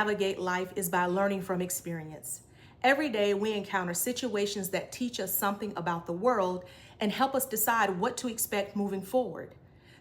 navigate life is by learning from experience. Every day we encounter situations that teach us something about the world and help us decide what to expect moving forward.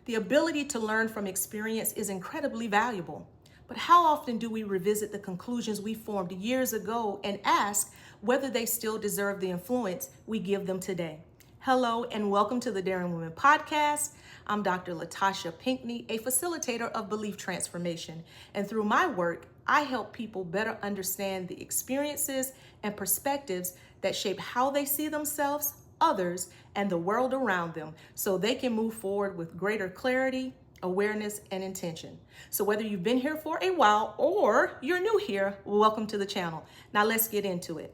The ability to learn from experience is incredibly valuable. But how often do we revisit the conclusions we formed years ago and ask whether they still deserve the influence we give them today? Hello and welcome to the Daring Women Podcast. I'm Dr. Latasha Pinckney, a facilitator of belief transformation. And through my work, I help people better understand the experiences and perspectives that shape how they see themselves, others, and the world around them so they can move forward with greater clarity, awareness, and intention. So whether you've been here for a while or you're new here, welcome to the channel. Now let's get into it.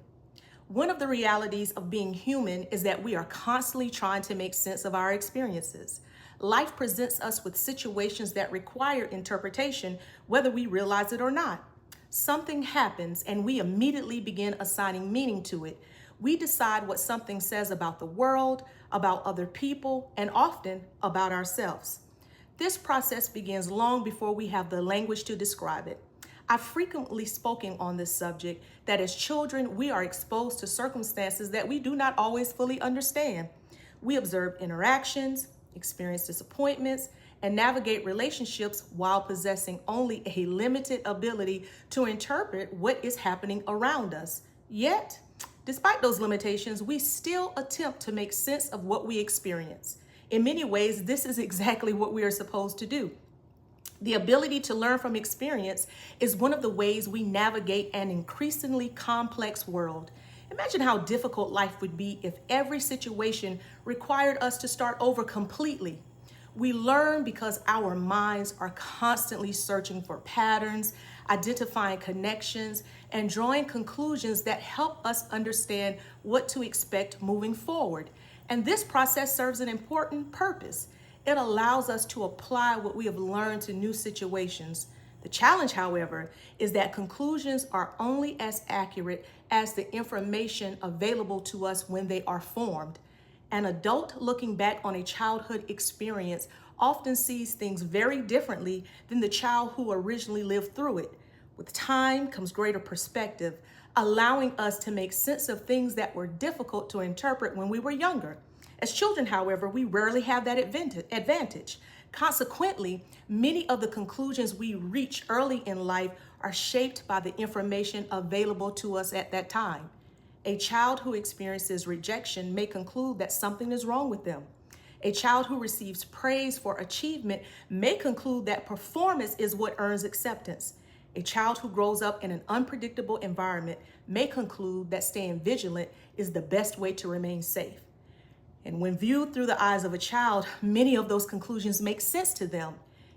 One of the realities of being human is that we are constantly trying to make sense of our experiences. Life presents us with situations that require interpretation, whether we realize it or not. Something happens and we immediately begin assigning meaning to it. We decide what something says about the world, about other people, and often about ourselves. This process begins long before we have the language to describe it. I've frequently spoken on this subject that as children, we are exposed to circumstances that we do not always fully understand. We observe interactions, experience disappointments, and navigate relationships while possessing only a limited ability to interpret what is happening around us. Yet, despite those limitations, we still attempt to make sense of what we experience. In many ways, this is exactly what we are supposed to do. The ability to learn from experience is one of the ways we navigate an increasingly complex world. Imagine how difficult life would be if every situation required us to start over completely. We learn because our minds are constantly searching for patterns, identifying connections, and drawing conclusions that help us understand what to expect moving forward. And this process serves an important purpose. It allows us to apply what we have learned to new situations. The challenge, however, is that conclusions are only as accurate as the information available to us when they are formed. An adult looking back on a childhood experience often sees things very differently than the child who originally lived through it. With time comes greater perspective, allowing us to make sense of things that were difficult to interpret when we were younger. As children, however, we rarely have that advantage. Consequently, many of the conclusions we reach early in life are shaped by the information available to us at that time. A child who experiences rejection may conclude that something is wrong with them. A child who receives praise for achievement may conclude that performance is what earns acceptance. A child who grows up in an unpredictable environment may conclude that staying vigilant is the best way to remain safe. And when viewed through the eyes of a child, many of those conclusions make sense to them.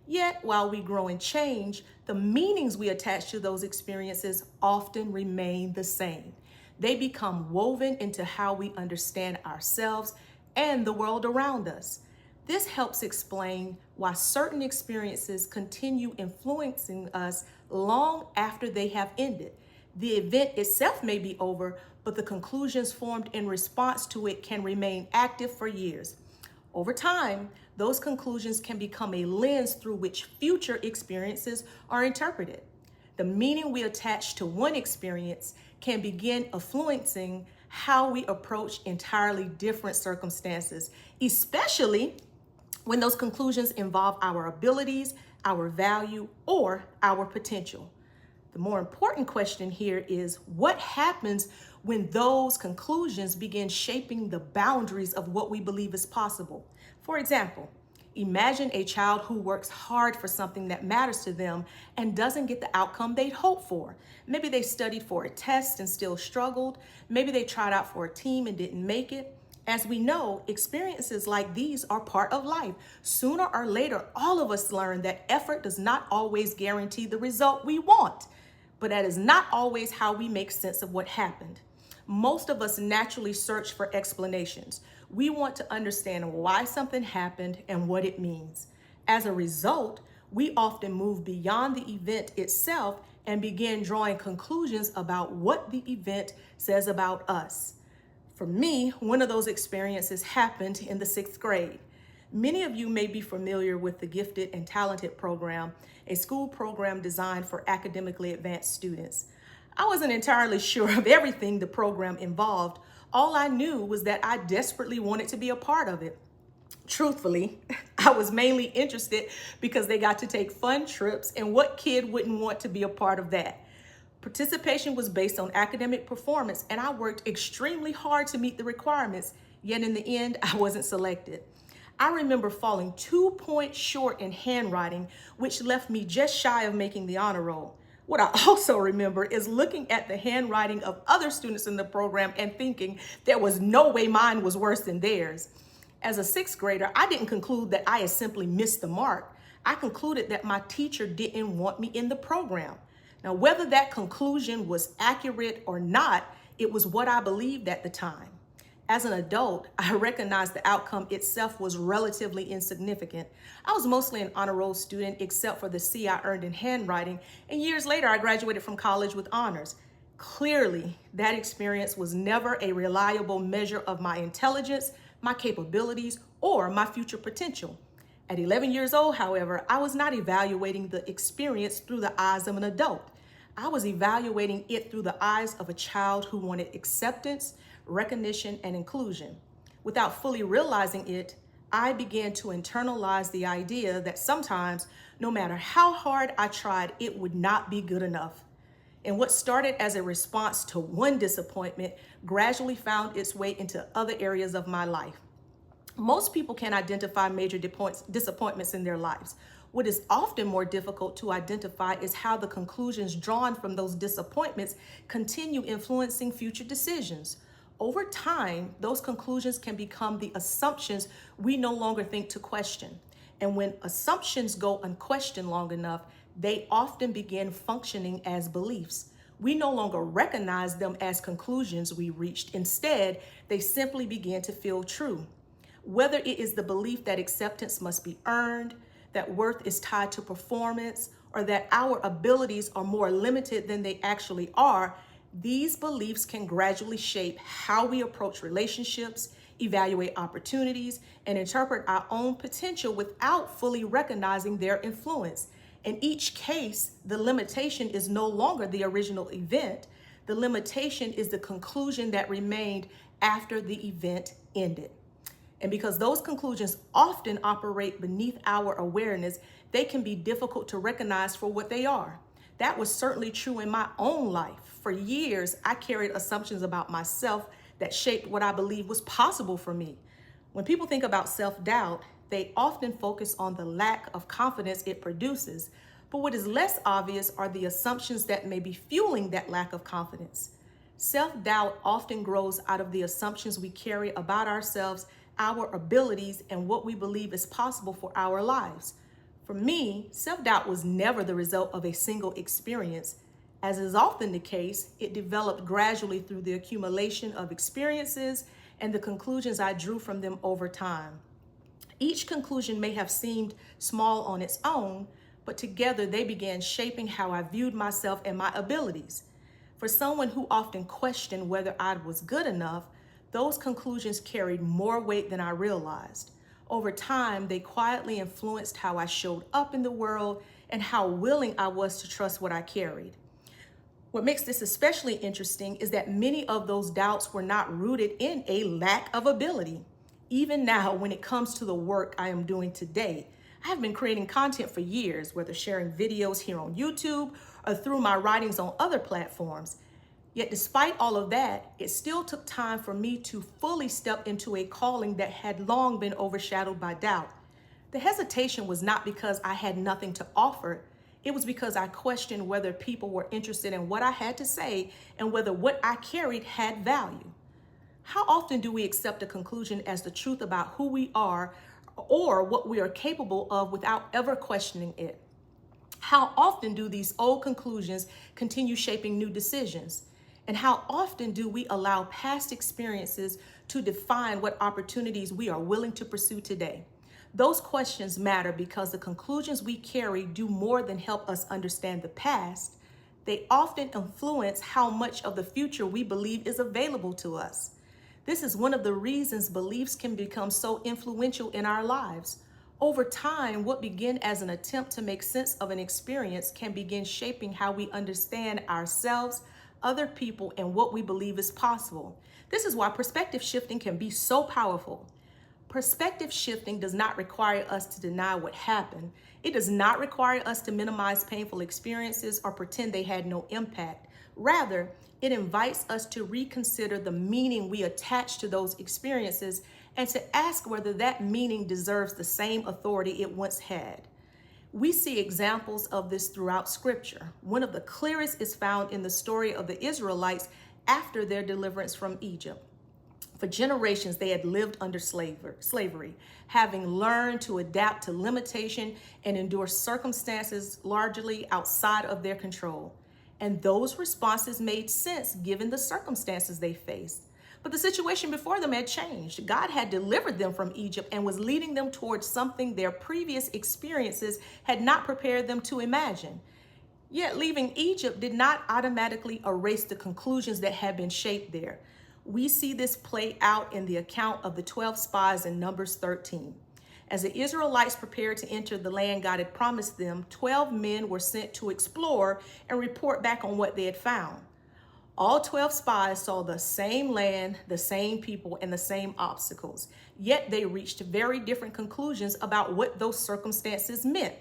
Yet, while we grow and change, the meanings we attach to those experiences often remain the same. They become woven into how we understand ourselves and the world around us. This helps explain why certain experiences continue influencing us long after they have ended. The event itself may be over, but the conclusions formed in response to it can remain active for years. Over time, those conclusions can become a lens through which future experiences are interpreted. The meaning we attach to one experience can begin influencing how we approach entirely different circumstances, especially when those conclusions involve our abilities, our value, or our potential. The more important question here is what happens when those conclusions begin shaping the boundaries of what we believe is possible. For example, imagine a child who works hard for something that matters to them and doesn't get the outcome they'd hoped for. Maybe they studied for a test and still struggled. Maybe they tried out for a team and didn't make it. As we know, experiences like these are part of life. Sooner or later, all of us learn that effort does not always guarantee the result we want, but that is not always how we make sense of what happened. Most of us naturally search for explanations. We want to understand why something happened and what it means. As a result, we often move beyond the event itself and begin drawing conclusions about what the event says about us. For me, one of those experiences happened in the 6th grade. Many of you may be familiar with the Gifted and Talented program, a school program designed for academically advanced students. I wasn't entirely sure of everything the program involved. All I knew was that I desperately wanted to be a part of it. Truthfully, I was mainly interested because they got to take fun trips, and what kid wouldn't want to be a part of that? Participation was based on academic performance, and I worked extremely hard to meet the requirements, yet in the end, I wasn't selected. I remember falling 2 points short in handwriting, which left me just shy of making the honor roll. What I also remember is looking at the handwriting of other students in the program and thinking there was no way mine was worse than theirs. As a sixth grader, I didn't conclude that I had simply missed the mark. I concluded that my teacher didn't want me in the program. Now, whether that conclusion was accurate or not, it was what I believed at the time. As an adult, I recognized the outcome itself was relatively insignificant. I was mostly an honor roll student, except for the C I earned in handwriting, and years later, I graduated from college with honors. Clearly, that experience was never a reliable measure of my intelligence, my capabilities, or my future potential. At 11 years old, however, I was not evaluating the experience through the eyes of an adult. I was evaluating it through the eyes of a child who wanted acceptance, recognition, and inclusion. Without fully realizing it, I began to internalize the idea that sometimes, no matter how hard I tried, it would not be good enough. And what started as a response to one disappointment gradually found its way into other areas of my life. Most people can identify major disappointments in their lives. What is often more difficult to identify is how the conclusions drawn from those disappointments continue influencing future decisions. Over time, those conclusions can become the assumptions we no longer think to question. And when assumptions go unquestioned long enough, they often begin functioning as beliefs. We no longer recognize them as conclusions we reached. Instead, they simply begin to feel true. Whether it is the belief that acceptance must be earned, that worth is tied to performance, or that our abilities are more limited than they actually are, these beliefs can gradually shape how we approach relationships, evaluate opportunities, and interpret our own potential without fully recognizing their influence. In each case, the limitation is no longer the original event. The limitation is the conclusion that remained after the event ended. And because those conclusions often operate beneath our awareness, they can be difficult to recognize for what they are. That was certainly true in my own life. For years, I carried assumptions about myself that shaped what I believed was possible for me. When people think about self-doubt, they often focus on the lack of confidence it produces. But what is less obvious are the assumptions that may be fueling that lack of confidence. Self-doubt often grows out of the assumptions we carry about ourselves, our abilities, and what we believe is possible for our lives. For me, self-doubt was never the result of a single experience. As is often the case, it developed gradually through the accumulation of experiences and the conclusions I drew from them over time. Each conclusion may have seemed small on its own, but together they began shaping how I viewed myself and my abilities. For someone who often questioned whether I was good enough, those conclusions carried more weight than I realized. Over time, they quietly influenced how I showed up in the world and how willing I was to trust what I carried. What makes this especially interesting is that many of those doubts were not rooted in a lack of ability. Even now, when it comes to the work I am doing today, I have been creating content for years, whether sharing videos here on YouTube or through my writings on other platforms. Yet despite all of that, it still took time for me to fully step into a calling that had long been overshadowed by doubt. The hesitation was not because I had nothing to offer. It was because I questioned whether people were interested in what I had to say and whether what I carried had value. How often do we accept a conclusion as the truth about who we are or what we are capable of without ever questioning it? How often do these old conclusions continue shaping new decisions? And how often do we allow past experiences to define what opportunities we are willing to pursue today? Those questions matter because the conclusions we carry do more than help us understand the past. They often influence how much of the future we believe is available to us. This is one of the reasons beliefs can become so influential in our lives. Over time, what began as an attempt to make sense of an experience can begin shaping how we understand ourselves, other people, and what we believe is possible. This is why perspective shifting can be so powerful. Perspective shifting does not require us to deny what happened. It does not require us to minimize painful experiences or pretend they had no impact. Rather, it invites us to reconsider the meaning we attach to those experiences and to ask whether that meaning deserves the same authority it once had. We see examples of this throughout Scripture. One of the clearest is found in the story of the Israelites after their deliverance from Egypt. For generations, they had lived under slavery, having learned to adapt to limitation and endure circumstances largely outside of their control. And those responses made sense given the circumstances they faced. But the situation before them had changed. God had delivered them from Egypt and was leading them towards something their previous experiences had not prepared them to imagine. Yet leaving Egypt did not automatically erase the conclusions that had been shaped there. We see this play out in the account of the 12 spies in Numbers 13. As the Israelites prepared to enter the land God had promised them, 12 men were sent to explore and report back on what they had found. All 12 spies saw the same land, the same people, and the same obstacles, yet they reached very different conclusions about what those circumstances meant.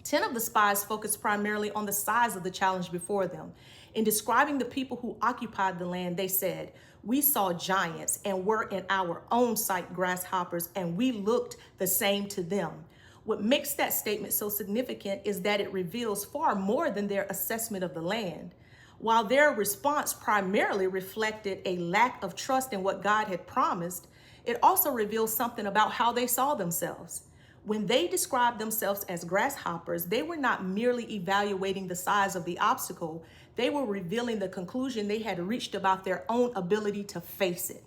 10 of the spies focused primarily on the size of the challenge before them. In describing the people who occupied the land, they said, "We saw giants and were in our own sight grasshoppers, and we looked the same to them." What makes that statement so significant is that it reveals far more than their assessment of the land. While their response primarily reflected a lack of trust in what God had promised, it also reveals something about how they saw themselves. When they described themselves as grasshoppers, they were not merely evaluating the size of the obstacle, they were revealing the conclusion they had reached about their own ability to face it.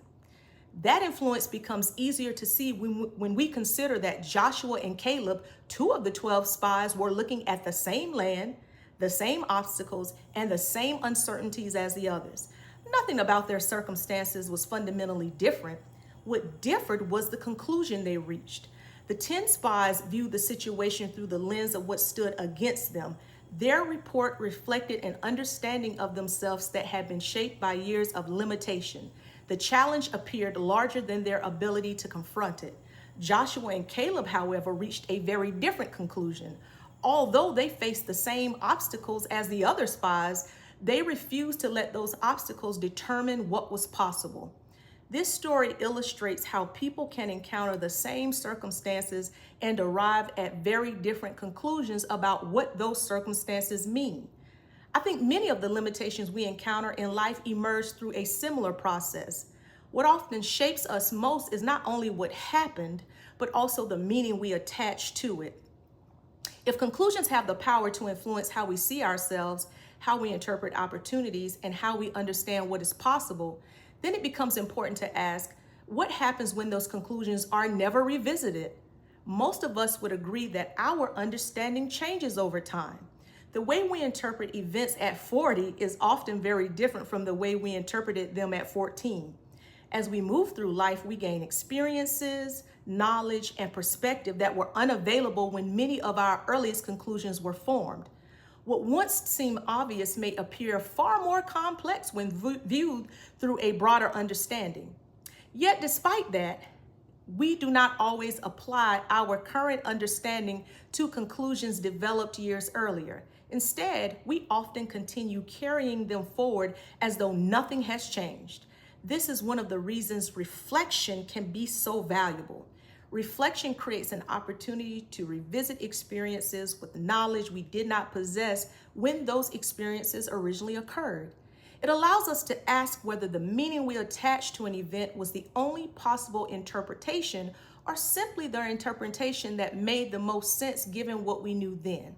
That influence becomes easier to see when we consider that Joshua and Caleb, 2 of the 12 spies, were looking at the same land, the same obstacles, and the same uncertainties as the others. Nothing about their circumstances was fundamentally different. What differed was the conclusion they reached. The 10 spies viewed the situation through the lens of what stood against them. Their report reflected an understanding of themselves that had been shaped by years of limitation. The challenge appeared larger than their ability to confront it. Joshua and Caleb, however, reached a very different conclusion. Although they faced the same obstacles as the other spies, they refused to let those obstacles determine what was possible. This story illustrates how people can encounter the same circumstances and arrive at very different conclusions about what those circumstances mean. I think many of the limitations we encounter in life emerge through a similar process. What often shapes us most is not only what happened, but also the meaning we attach to it. If conclusions have the power to influence how we see ourselves, how we interpret opportunities, and how we understand what is possible, then it becomes important to ask, what happens when those conclusions are never revisited? Most of us would agree that our understanding changes over time. The way we interpret events at 40 is often very different from the way we interpreted them at 14. As we move through life, we gain experiences, knowledge, and perspective that were unavailable when many of our earliest conclusions were formed. What once seemed obvious may appear far more complex when viewed through a broader understanding. Yet, despite that, we do not always apply our current understanding to conclusions developed years earlier. Instead, we often continue carrying them forward as though nothing has changed. This is one of the reasons reflection can be so valuable. Reflection creates an opportunity to revisit experiences with knowledge we did not possess when those experiences originally occurred. It allows us to ask whether the meaning we attach to an event was the only possible interpretation or simply the interpretation that made the most sense given what we knew then.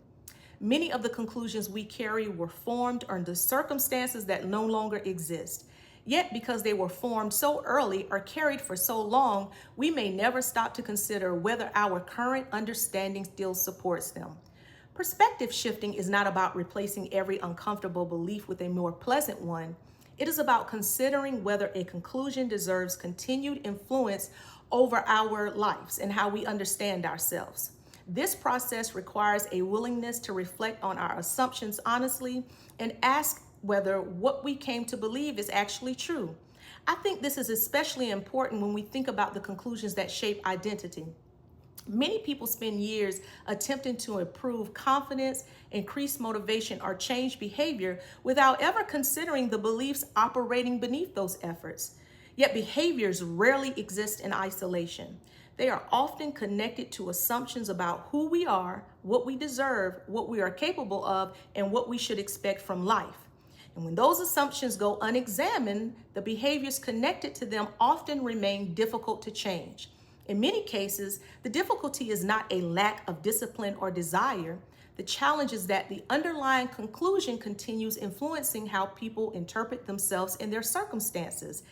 Many of the conclusions we carry were formed under circumstances that no longer exist. Yet, because they were formed so early or carried for so long, we may never stop to consider whether our current understanding still supports them. Perspective shifting is not about replacing every uncomfortable belief with a more pleasant one. It is about considering whether a conclusion deserves continued influence over our lives and how we understand ourselves. This process requires a willingness to reflect on our assumptions honestly and ask whether what we came to believe is actually true. I think this is especially important when we think about the conclusions that shape identity. Many people spend years attempting to improve confidence, increase motivation, or change behavior without ever considering the beliefs operating beneath those efforts. Yet behaviors rarely exist in isolation. They are often connected to assumptions about who we are, what we deserve, what we are capable of, and what we should expect from life. And when those assumptions go unexamined, the behaviors connected to them often remain difficult to change. In many cases, the difficulty is not a lack of discipline or desire. The challenge is that the underlying conclusion continues influencing how people interpret themselves and their circumstances.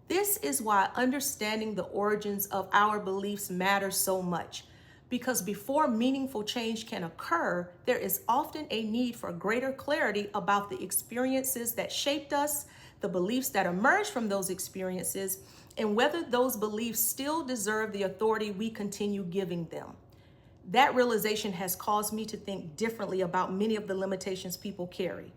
This is why understanding the origins of our beliefs matters so much. Because before meaningful change can occur, there is often a need for greater clarity about the experiences that shaped us, the beliefs that emerged from those experiences, and whether those beliefs still deserve the authority we continue giving them. That realization has caused me to think differently about many of the limitations people carry.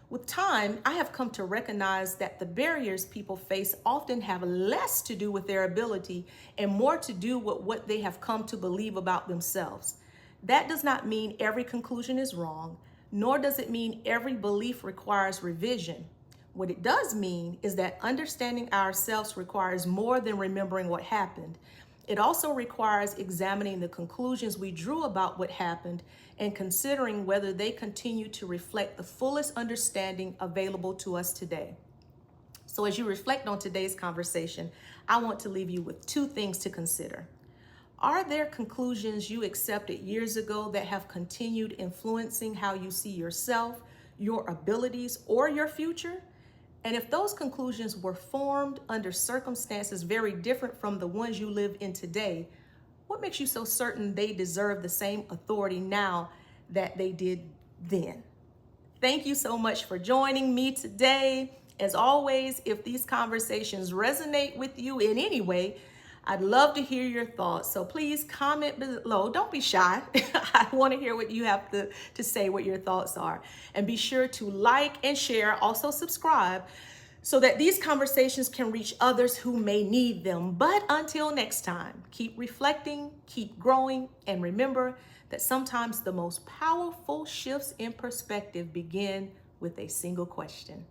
With time, I have come to recognize that the barriers people face often have less to do with their ability and more to do with what they have come to believe about themselves. That does not mean every conclusion is wrong, nor does it mean every belief requires revision. What it does mean is that understanding ourselves requires more than remembering what happened. It also requires examining the conclusions we drew about what happened and considering whether they continue to reflect the fullest understanding available to us today. So as you reflect on today's conversation, I want to leave you with two things to consider. Are there conclusions you accepted years ago that have continued influencing how you see yourself, your abilities, or your future? And if those conclusions were formed under circumstances very different from the ones you live in today, what makes you so certain they deserve the same authority now that they did then? Thank you so much for joining me today. As always, if these conversations resonate with you in any way, I'd love to hear your thoughts. So please comment below. Don't be shy. I want to hear what you have to say, what your thoughts are. And be sure to like and share, also subscribe, so that these conversations can reach others who may need them. But until next time, keep reflecting, keep growing, and remember that sometimes the most powerful shifts in perspective begin with a single question.